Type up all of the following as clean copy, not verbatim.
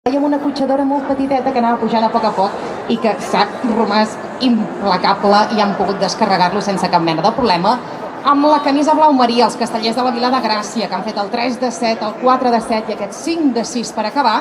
Amb una cotxadora molt petiteta que anava pujant a poc i que s'ha romàs implacable i han pogut descarregar-lo sense cap mena de problema. Amb la camisa blau marí, els castellers de la Vila de Gràcia, que han fet el 3 de 7, el 4 de 7 i aquest 5 de 6 per acabar,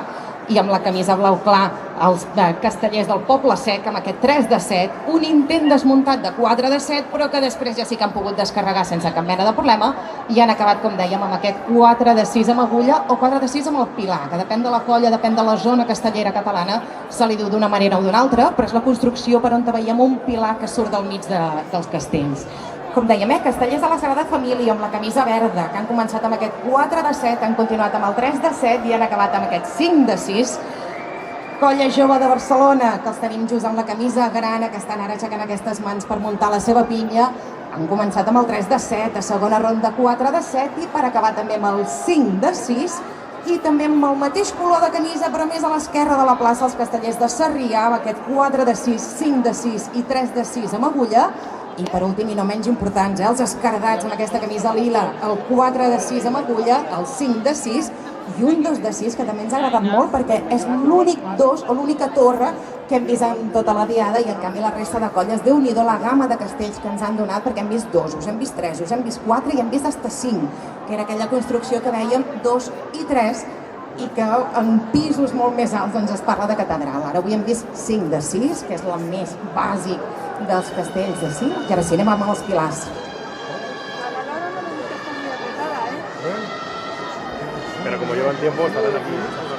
i amb la camisa blau clar, els castellers del Poble Sec, amb aquest 3 de 7, un intent desmuntat de 4 de 7, però que després ja sí que han pogut descarregar sense cap mena de problema i han acabat, com dèiem, amb aquest 4 de 6 amb agulla o 4 de 6 amb el pilar, que depèn de la colla, depèn de la zona castellera catalana, se li diu d'una manera o d'una altra, però és la construcció per on veiem un pilar que surt del mig dels castells. Com dèiem, castellers de la Sagrada Família amb la camisa verda, que han començat amb aquest 4 de 7, han continuat amb el 3 de 7 i han acabat amb aquest 5 de 6. Colla jove de Barcelona, que els tenim just amb la camisa grana, que estan ara aixecant aquestes mans per muntar la seva pinya, han començat amb el 3 de 7, a segona ronda 4 de 7 i per acabar també amb el 5 de 6 i també amb el mateix color de camisa, però més a l'esquerra de la plaça, els castellers de Sarrià, amb aquest 4 de 6, 5 de 6 i 3 de 6 amb agulla. I per últim, i no menys importants, els escardats amb aquesta camisa lila, el 4 de 6 amb agulla, el 5 de 6 i un 2 de 6, que també ens ha agradat molt perquè és l'únic 2 o l'única torre que hem vist en tota la diada i en canvi la resta de colles, Déu-n'hi-do la gamma de castells que ens han donat perquè hem vist 2, hem vist 3, hem vist 4 i hem vist fins 5, que era aquella construcció que vèiem 2 i 3 i que en pisos molt més alts doncs es parla de catedral. Ara avui hem vist 5 de 6, que és el més bàsic dels castells de 5, i ara sí anem amb els pilars. Pero como llevan tiempo, estarán aquí.